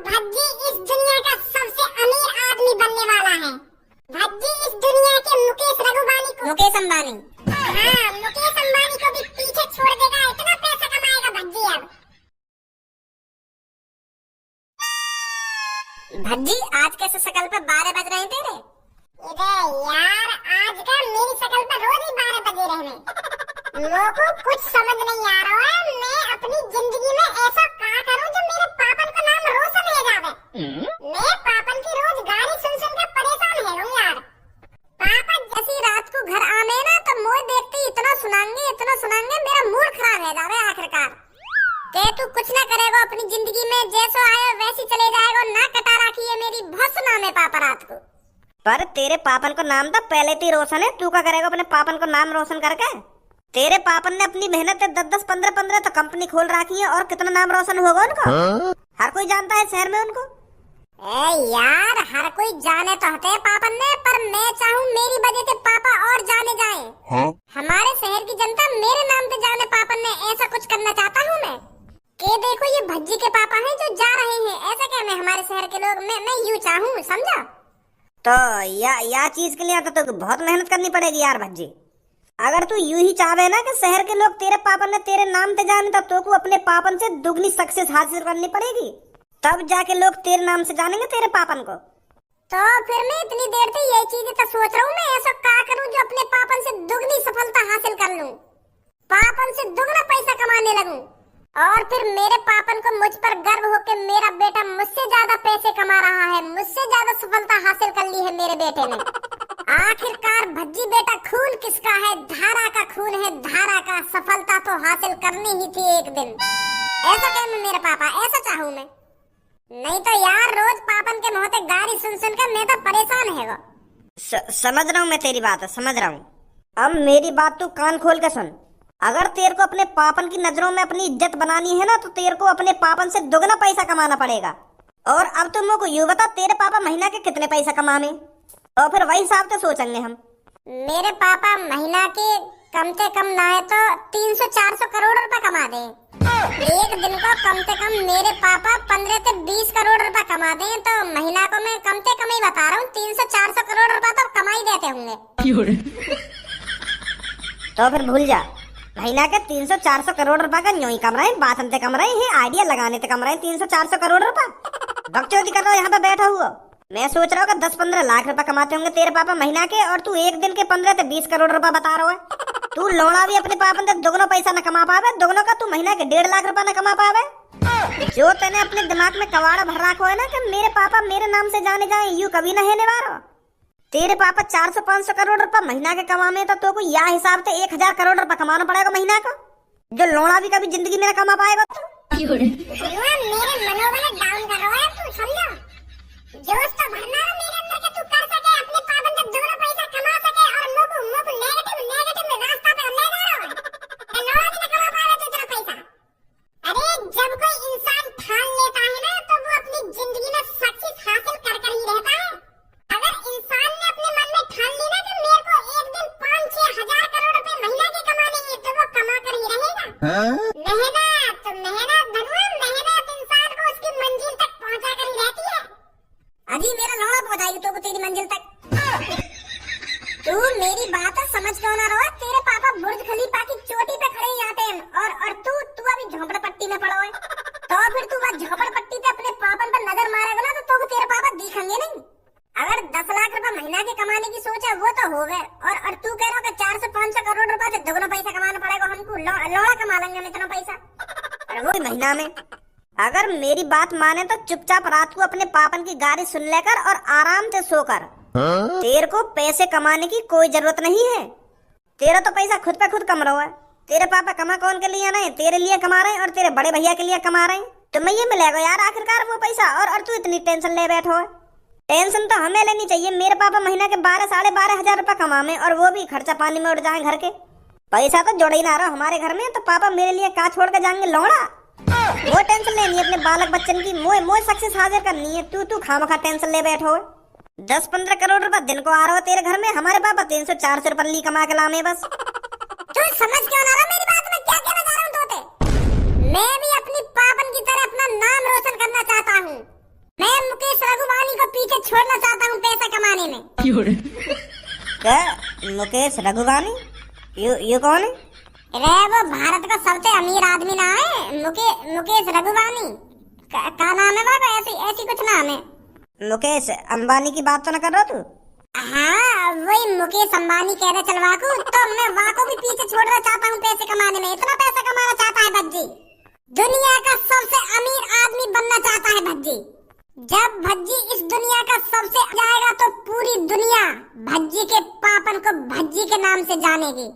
भज्जी इस दुनिया का सबसे अमीर आदमी बनने वाला है। भज्जी इस दुनिया के मुकेश अंबानी हाँ, मुकेश अंबानी को भी पीछे छोड़ देगा। इतना पैसा कमाएगा भज्जी अब। भज्जी आज कैसे शकल पे 12 बज रहे हैं तेरे? अरे यार, आज का मेरी शकल पर रोज ही 12 बजे रहने। मेरे को कुछ समझ नहीं आ रहा है, मैं अपनी जिंदगी में ऐसा क्या करूं जो मेरे पापन का नाम रोशन हो जावे। मैं पापन की रोज गाली सुन सुन के परेशान है यार। पापा जैसी रात को घर आने ना तो मोए देखते इतना सुनाएंगे मेरा मूड खराब है जावे आखिरकार। के तू कुछ ना करेगा अपनी जिंदगी में, जैसा आया वैसी चले जाएगा। ना कटा रखी है मेरी, बहुत सुनाने पापा रात को। पर तेरे पापन को नाम तो पहले ही रोशन है, तू क्या करेगा अपने पापन को नाम रोशन करके? तेरे पापन ने अपनी मेहनत 10-10, 15-15 तो कंपनी खोल रखी है, और कितना नाम रोशन होगा उनका। हर कोई जानता है शहर में उनको। ए यार, हर कोई जाने तो हते पापन ने, पर मैं चाहूँ मेरी वजह से पापा और जाने जाए। हमारे शहर की जनता मेरे नाम पे जाने पापन ने, ऐसा कुछ करना चाहता हूँ मैं। के देखो ये भज्जी के पापा हैं जो जा रहे हैं, ऐसा क्या मैं हमारे शहर के लोग मैं यूँ चाहूँ, समझा? तो या चीज के लिए तो बहुत मेहनत करनी पड़ेगी यार भज्जी। अगर तू यूं ही चाहे ना कि शहर के लोग तेरे पापन ने तेरे नाम पे जाने, तो को अपने पापन से दुगनी सक्सेस हासिल करनी पड़ेगी, तब जाके लोग तेरे नाम से जानेंगे तेरे पापन को। तो फिर मैं इतनी देर से ये चीज तो सोच रहा हूँ, मैं ऐसा क्या करूँ जो अपने पापन से दुगनी सफलता हासिल कर लूँ, पापन से दुगना पैसा कमाने लगूं, और फिर मेरे पापन को मुझ पर गर्व हो के मेरा बेटा मुझसे ज्यादा पैसे कमा रहा है, मुझसे ज्यादा सफलता हासिल कर ली है मेरे बेटे ने। आखिरकार भज्जी बेटा खून किसका है? धारा का खून है, धारा का। सफलता तो हासिल करनी ही थी एक दिन। ऐसा कहूँ मेरे पापा, ऐसा चाहूँ मैं। नहीं तो यार रोज पापन के मुंह से गाली सुन सुन कर मैं तो परेशान है। समझ रहा हूँ मैं तेरी बात, समझ रहा हूँ। अब मेरी बात तू कान खोल के सुन। अगर तेरे को अपने पापन की नजरों में अपनी इज्जत बनानी है ना, तो तेरे को अपने पापन से दुगना पैसा कमाना पड़ेगा। और अब तुम लोग को यूँ बता, तेरे पापा महीना के कितने पैसा कमाने, और फिर वही हिसाब से सोचेंगे हम। मेरे पापा महीना के कम से कम ना है तो 300-400 करोड़ रुपए कमा दे। एक दिन को कम से कम मेरे पापा 15 से 20 करोड़ रुपए कमा दे, तो महीना को मैं कम से कम ही बता रहा हूँ 300-400 करोड़ रुपए तो कमा ही देते होंगे। तो फिर भूल जा, महीना के 300-400 करोड़ रुपए का यूं ही कम रहे, बात हमसे कम रहे हैं, आइडिया लगाने से कम रहे 300-400 करोड़ रुपए। बकचोदी कर रहा यहाँ पे बैठा हुआ। मैं सोच रहा हूँ 10-15 लाख रुपए कमाते होंगे तेरे पापा महीना के, और तू एक दिन के 15 से 20 करोड़ रुपए बता रहा है। तू लौड़ा भी अपने पापा से दुगनो पैसा न कमा पावे, दुगनो का तू महीना के 1.5 लाख रुपए न कमा पावे। जो तेने अपने दिमाग में कवाड़ा भर रखा है ना कि मेरे पापा मेरे नाम से जाने जाए, यूं कभी न है वारो। तेरे पापा 400-500 करोड़ रुपए महीना के कमाने, तो को या हिसाब से 1000 करोड़ रुपए कमाना पड़ेगा महीना का, जो लौड़ा भी कभी जिंदगी में न कमा पाएगा। मेरे मनोबल डाउन कर रहा है तू, समझा? जोश तो भरना है मेरे अंदर कि तू कर सके, अपने पापन से दुगना पैसा कमा सके, और मोको नेगेटिव में रास्ता पे ले जा रहा है। लौड़ा भी न कमा पाएगा तो इतना पैसा। अरे जब कोई इंसान ठान लेता है ना, तो वो अपनी जिंदगी में सक्सेस हासिल कर ही रहता है। अगर इंसान ने अपने मन में ठान ली ना कि मेरे को एक दिन 5-6 हजार करोड़ रुपए महीना के कमाने हैं, तो वो कमा कर ही रहेगा। मेहनत इंसान को उसकी मंजिल तक पहुंचा कर ही रहती है। अभी मेरा लौड़ा पहुंचाएगी तो तेरी मंजिल तक। तू मेरी बात समझ क्यों ना रहा? तेरे पापा बुर्ज खलीफा की चोटी पे खड़े यहाँ पे, और तू अभी झोपड़पट्टी में पड़ा है। तो फिर तू वह झोपड़पट्टी पे अपने पापन पर नजर मारेगा ना, तो तेरे पापा दिखेंगे नहीं। अगर 10 लाख रुपए महीना के कमाने की सोच है वो तो हो गए, और तू कह रहा है 400-500 करोड़ रुपए से दुगना पैसा कमाना पड़ेगा हमको। लौड़ा कमा लेंगे हम इतना पैसा, और वो महीना में। अगर मेरी बात माने तो चुपचाप रात को अपने पापन की गाड़ी सुन लेकर और आराम से सोकर। तेरे को पैसे कमाने की कोई जरूरत नहीं है। तेरा तो पैसा खुद पे खुद कम रहा है। तेरे पापा कमा कौन के लिए नहीं, तेरे लिए कमा रहे हैं, और तेरे बड़े भैया के लिए कमा रहे हैं। तुम्हें ये मिलेगा यार आखिरकार वो पैसा, और तू इतनी टेंशन ले बैठो है। टेंशन तो हमें लेनी चाहिए। मेरे पापा महीना के 12-12.5 हजार रुपए कमाए, और वो भी खर्चा पानी में उड़ जाए घर के। पैसा तो जोड़ ही ना रहा हमारे घर में, तो पापा मेरे लिए क्या छोड़ के जाएंगे लौड़ा? वो टेंशन लेनी है अपने बालक बच्चन की, मोए सक्सेस हासिल करनी है। तू खामखा टेंशन ले बैठो है। 10-15 करोड़ रुपए दिन को आ रहा हो तेरे घर में, हमारे पापा 300-400 रुपए ली कमा के लामे बस। तू समझ क्यों ना रहा मेरी बात में क्या कहना चाह रहा हूँ? तोते मैं भी अपनी पापन की तरह अपना नाम रोशन करना चाहता हूँ। क्या मुकेश रघुवानी? ये कौन है? रे वो भारत का सबसे अमीर आदमी ना है, मुकेश रघुवानी का नाम है बाबा, ऐसी कुछ नाम है। मुकेश अंबानी की बात तो न कर रहा तू? हाँ वही मुकेश अंबानी कह रहे चलवा को, तो मैं वाको भी पीछे छोड़ना चाहता हूँ पैसे कमाने में। इतना पैसा कमाना चाहता है भज्जी, दुनिया का सबसे अमीर आदमी बनना चाहता है भज्जी। जब भज्जी इस दुनिया का सबसे जाएगा तो पूरी दुनिया भज्जी के पापन को भज्जी के नाम से जानेगी।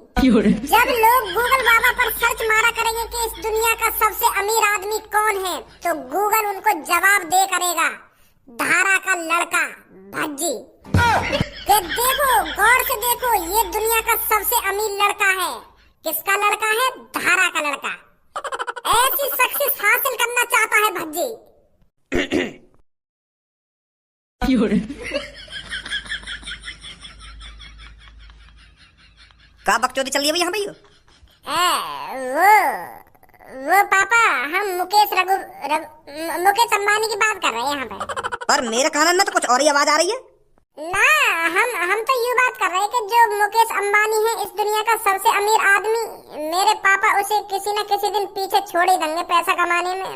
जब लोग गूगल बाबा पर सर्च मारा करेंगे कि इस दुनिया का सबसे अमीर आदमी कौन है, तो गूगल उनको जवाब दे करेगा धारा का लड़का भज्जी। कि देखो गौर से देखो, ये दुनिया का सबसे अमीर लड़का है। किसका लड़का है? धारा का लड़का। ऐसी सक्सेस हासिल करना चाहता है भज्जी। क्या बकचोदी चल रही है यहाँ भैया? वो पापा हम मुकेश अंबानी की बात कर रहे हैं यहाँ पे। पर मेरे कान में तो कुछ और ही आवाज आ रही है। ना हम तो यूँ बात कर रहे हैं कि जो मुकेश अंबानी है इस दुनिया का सबसे अमीर आदमी, मेरे पापा उसे किसी न किसी दिन पीछे छोड़ ही देंगे पैसा कमाने में।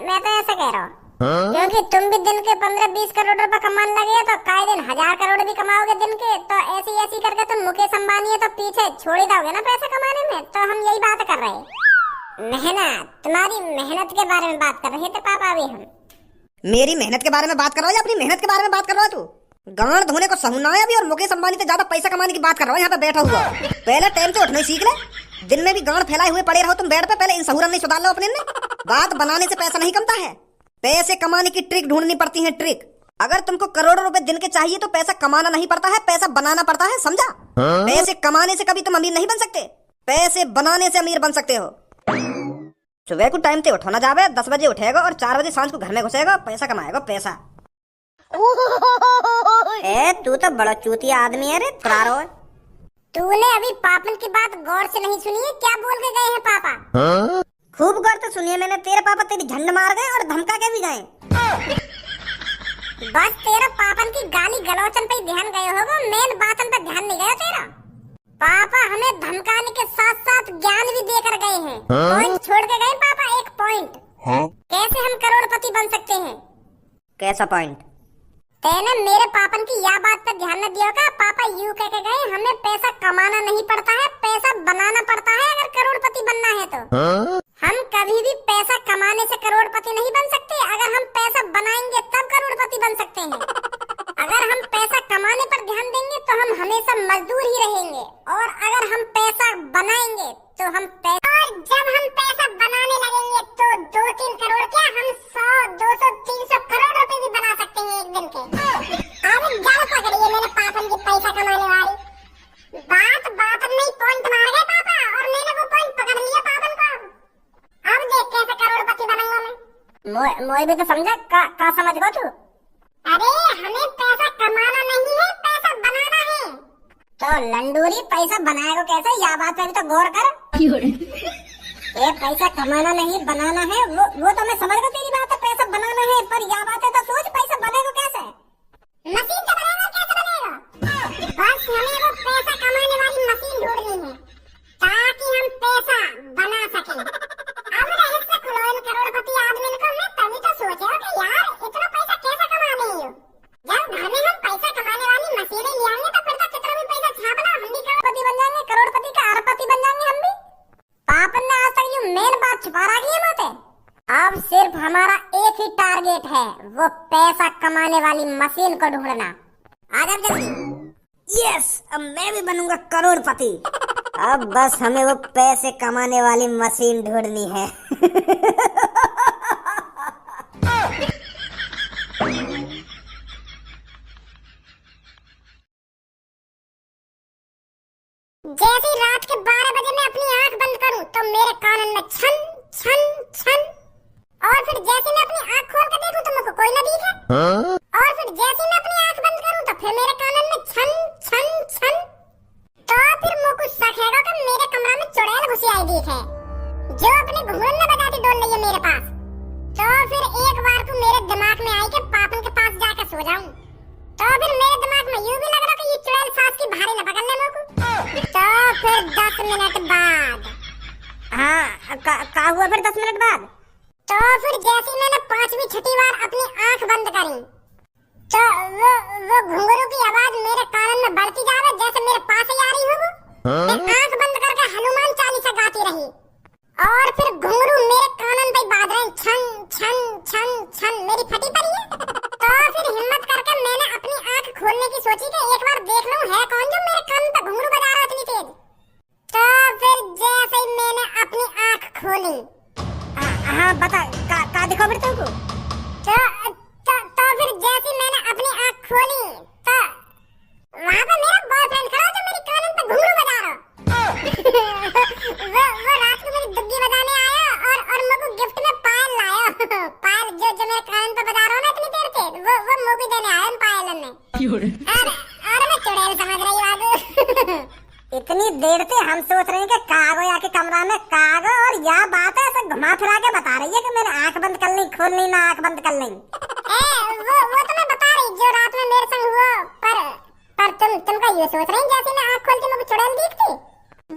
मैं तो ऐसा कह रहा हूँ, क्योंकि तुम भी दिन के 15-20 करोड़ रुपए कमाने लगे तो काहे दिन 1000 करोड़ भी कमाओगे दिन के, तो ऐसी करके तुम मुकेश अंबानी है तो पीछे छोड़ ही दोगे ना पैसा कमाने में। तो हम यही बात कर रहे हैं, मेहनत, तुम्हारी मेहनत के बारे में बात कर रहे थे पापा। अभी हम मेरी मेहनत के बारे में बात कर रहा हूँ या अपनी मेहनत के बारे में बात कर रहा है तू? गांड धोने को सहूना है अभी, और मुकेश अंबानी से ज्यादा पैसा कमाने की बात कर रहा हूँ यहाँ पे बैठा हुआ। पहले टाइम से उठना सीख ले, दिन में भी गांड फैलाए हुए पड़े रहो तुम बेड पे। पहले इन सहूरन नहीं सुधार लो अपने में। बात बनाने से पैसा नहीं कमता है, पैसे कमाने की ट्रिक ढूंढनी पड़ती है, ट्रिक। अगर तुमको करोड़ों रुपए दिन के चाहिए तो पैसा कमाना नहीं पड़ता है, पैसा बनाना पड़ता है, समझा? पैसे कमाने से कभी तुम अमीर नहीं बन सकते, पैसे बनाने से अमीर बन सकते हो। सुबह को टाइम से उठो ना जावे, 10 बजे उठेगा और 4 बजे सांझ को घर में घुसेगा, पैसा कमाएगा पैसा। ए तू तो बड़ा चूतिया आदमी है रे, प्रारो है। तूने अभी पापन की बात गौर से नहीं सुनी है, क्या बोल के गए हैं पापा? खूब गौर से सुनिए मैंने, तेरे पापा तेरी झंड मार गए और धमका के भी गए। बस तेरा पापन की गाली गलौचन पे ध्यान गए होगा, मेन बातन पे ध्यान नहीं गया तेरा। पापा हमें धमकाने के साथ साथ ज्ञान भी देकर गए हैं। पॉइंट छोड़ के गए पापा, एक पॉइंट। कैसे हम करोड़पति बन सकते हैं? कैसा पॉइंट? तेने मेरे पापन की यह बात पर ध्यान न दिया का? पापा यूं कह के गए हमें पैसा कमाना नहीं पड़ता है, पैसा बनाना पड़ता है अगर करोड़पति बनना है तो। हम कभी भी पैसा कमाने से करोड़पति नहीं बन सकते, अगर हम पैसा बनाएंगे तब करोड़पति बन सकते हैं। अगर हम पैसा कमाने पर ध्यान देंगे तो हम हमेशा मजदूर ही रहेंगे, और अगर हम पैसा बनाएंगे तो हम और जब हम पैसा बनाने लगेंगे तो 2-3 करोड़ क्या, हम 100, 200, 300 करोड़ रुपए भी बना सकते हैं एक दिन के। अब गल पकड़िए मेरे पापन की पैसा कमाने वाली बात नहीं, पॉइंट मार गए पापा, और मैंने वो पॉइंट पकड़ लिया पापन को। अब देख कैसे करोड़पति बनूंगा मैं। मोए भी तो समझा का समझ गो तू? अरे हमें पैसा कमाना नहीं है, पैसा बनाना है। तो लंडूरी पैसा बनाएगा कैसे, या बात पे भी तो गौर कर। ये पैसा कमाना नहीं बनाना है, वो तो मैं समझ गया तेरी बात है, पैसा बनाना है, पर या बात है तो सोच पैसा बनेगा कैसे? मशीन से बनेगा, कैसे बनेगा? बस हमें वो पैसा कमाने वाली मशीन ढूंढनी है ताकि हम पैसा बना सकें। अब रहस्य खुलो इन करोड़पति आदमी को। मैं तभी तो सोच रहा कि यार इतना पैसा कैसे कमा रही हो। जब घर में हम पैसा कमाने वाली मशीनें ले आएंगे तो फिर तो कितना भी पैसा छाप लो, हम भी करोड़पति बन जाएंगे, करोड़पति का अरबपति बन जाएंगे हम भी। पापन ने आज तक ये मेन बात छुपा रखी है मुझे। अब सिर्फ हमारा एक ही टारगेट है, वो पैसा कमाने वाली मशीन को ढूंढना। आ जा जल्दी। यस, अब मैं भी बनूंगा करोड़पति। अब बस हमें वो पैसे कमाने वाली मशीन ढूंढनी है। जैसे ही रात के 12 बजे मैं अपनी आंख बंद करूं तो मेरे कान में छन छन छन, और फिर जैसे मैं अपनी आंख खोल कर देखूं तो मुझको कोई न दिखे, और फिर जैसे मैं अपनी आंख बंद करूं तो फिर मेरे कान में छन छन छन। तो फिर मुझको शक हैगा कि मेरे कमरा में चुड़ैल घुसी आई दिखे, जो अपने घूरन में बजाती डोल रही है मेरे पास। तो फिर एक बार को मेरे दिमाग में आई कि पापन के पास जाकर सो जाऊं। तो फिर मेरे दिमाग में यूं भी लग रहा कि ये 10 मिनट बाद। हाँ का हुआ फिर 10 मिनट बाद? तो फिर जैसे मैंने 5वीं छठी बार अपनी आंख बंद करी तो वो घुंघरू की आवाज मेरे कान में बढ़ती जा रही, जैसे मेरे पास ही आ रही हो वो। मैं आंख बंद करके हनुमान चालीसा गाती रही और फिर घुंघरू मेरे कानन पे बाज रहे, छन छन छन छन। मेरी फटी पड़ी है। तो फिर हिम्मत करके मैंने अपनी आंख खोलने की सोची कि एक बार देख लूं है कौन जो मेरे कान पे घुंघरू बजा रहा इतनी तेज। तो फिर जैसे ही मैंने अपनी आंख खोली, हाँ बता का दिखा फिर तुमको? तो फिर जैसे मैंने अपनी आंख खोली तो वहाँ पे मेरा बॉयफ्रेंड खड़ा जो मेरी कानन पे घुंघरू बजा रहा। वो रात को मेरी दुग्गी बजाने आया और मुझको गिफ्ट में पायल लाया। पायल जो मेरे कानन पे बजा रहा ना इतनी देर से, वो मुझको देने आया पायल में। और मैं चुड़ैल समझ रही बाबू। इतनी देर से हम सोच रहे हैं कि कागो आके कमरा में कागो, और यह बात है ऐसे घुमा फिरा के बता रही है कि मैंने आंख बंद कर ली, खोल ली ना आंख बंद कर ली। वो तो मैं बता रही जो रात में मेरे संग हुआ, पर तुम का ये सोच रही जैसे मैं आंख खोल के मुझे चुड़ैल दिखती।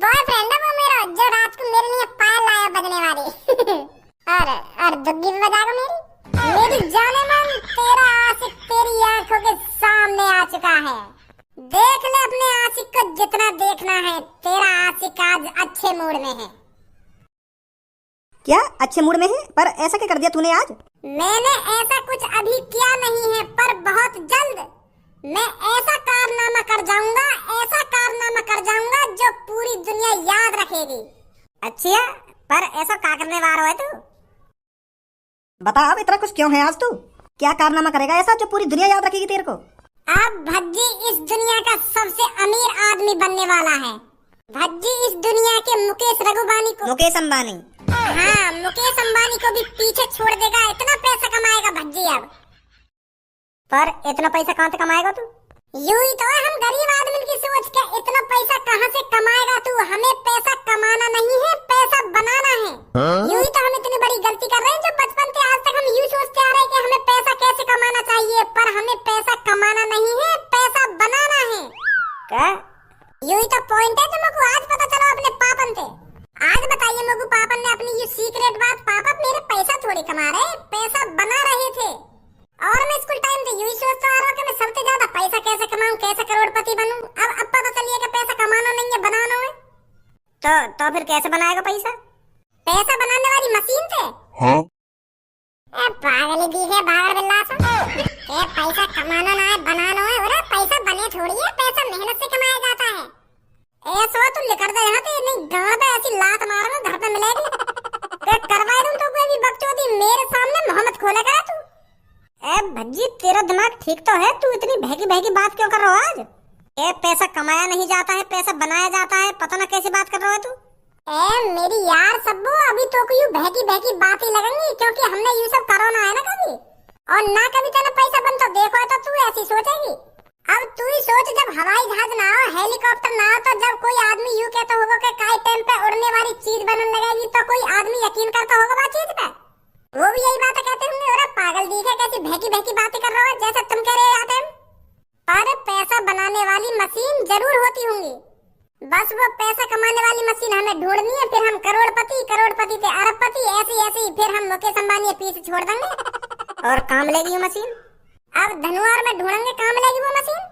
बॉयफ्रेंड है वो मेरा जो रात को मेरे लिए पायल लाया बजने वाली। और दुग्गी भी बजाएगा मेरी जाने मन। तेरा आशिक तेरी आंखों के सामने आ चुका है। देख ले अपने आशिक को जितना देखना है। तेरा आशिक आज अच्छे मूड में है। क्या अच्छे मूड में है? पर ऐसा क्या कर दिया तूने आज? मैंने ऐसा कुछ अभी किया नहीं है, पर बहुत जल्द मैं ऐसा कारनामा कर जाऊंगा, ऐसा कारनामा कर जाऊंगा जो पूरी दुनिया याद रखेगी। अच्छा, पर ऐसा क्या करने वाला है तू? बता अब इतना कुछ क्यों है आज तू? क्या कारनामा करेगा ऐसा जो पूरी दुनिया याद रखेगी तेरे को? अब भज्जी इस दुनिया का सबसे अमीर आदमी बनने वाला है। भज्जी इस दुनिया के मुकेश अंबानी हाँ, मुकेश अंबानी को भी पीछे छोड़ देगा। इतना पैसा कमाएगा भज्जी अब। पर इतना पैसा कहाँ से कमाएगा तू? यूं ही तो है हम गरीब आदमी की सोच के। इतना पैसा कहाँ से कमाएगा तू? हमें पैसा कमाना नहीं है, पैसा बनाना है। यूं ही तो हम इतनी बड़ी गलती कर रहे हैं जो बचपन से आज तक हम यूं सोचते आ रहे हैं कि हमें पैसा कैसे कमाना चाहिए, पर हमें पैसा कमाना नहीं है, पैसा बनाना है। क्या? यूं ही तो पॉइंट है जो मुझको आज पता चला अपने पापन से। आज बताइए मुझको पापन ने अपनी ये सीक्रेट बात, पापा मेरे पैसा थोड़ी कमा रहे, पैसा बना रहे थे। और मैं स्कूल टाइम से यूं ही सोचता आ रहा हूं कि मैं सबसे ज्यादा पैसा कैसे कमाऊं, कैसे करोड़पति बनूं। अब पता चलिए कि पैसा कमाना नहीं है, बनाना है। तो फिर कैसे बनाएगा पैसा? पैसा बनाने वाली मशीन से। हाँ? पागल दी है भागड़ बिल्ला सा। पैसा कमाना ना है, बनाना है। और पैसा बने थोड़ी है, पैसा मेहनत से कमाया जाता है। ऐसा तू निकल दे यहाँ से, नहीं गांव पे ऐसी लात मारूंगा घर पे मिलेगी। करवा दूं तो कोई भी बकचोदी मेरे सामने मोहम्मद खोले करा तू। ए भज्जी, तेरा दिमाग ठीक तो है? तू इतनी बहकी बहकी बात क्यों कर रहा हो आज? ए पैसा कमाया नहीं जाता है, पैसा बनाया जाता है। पता ना कैसी बात कर रहा है तू। मेरी यार सब्बू, अभी तो कोई बहकी बहकी बात ही लगेंगी, क्योंकि हमने ये सब करोना है ना कभी, और ना कभी तेरा पैसा बन तो देखो तो तू ऐसी सोचेगी। अब तू ही सोच, जब हवाई जहाज ना हो, हेलीकॉप्टर ना हो, तो जब कोई आदमी यूं कहता होगा कि काई टाइम पे उड़ने वाली चीज बनने लगेगी, तो कोई आदमी यकीन करता होगा बात चीज पे। वो भी यही बातें कहते होंगे, अरे पागल दी है कैसी बहकी बहकी बातें कर रहे हो, जैसे तुम कह रहे आते हैं। पर पैसा बनाने वाली मशीन जरूर होती होंगी। बस वो पैसा कमाने वाली मशीन हमें ढूंढनी है, फिर हम करोड़पति, करोड़पति से अरबपति, ऐसी फिर हम मुकेश अंबानी पीछे छोड़ देंगे। और काम लेगी ये मशीन? अब धनुआर में ढूंढेंगे, काम लेगी वो मशीन।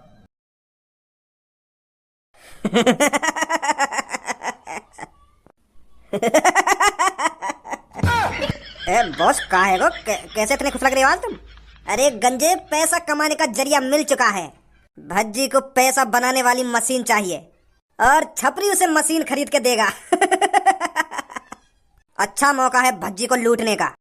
बॉस कहाँ है वो? कैसे इतने खुश लग रहे हो आज तुम? अरे गंजे, पैसा कमाने का जरिया मिल चुका है। भज्जी को पैसा बनाने वाली मशीन चाहिए और छपरी उसे मशीन खरीद के देगा। अच्छा मौका है भज्जी को लूटने का।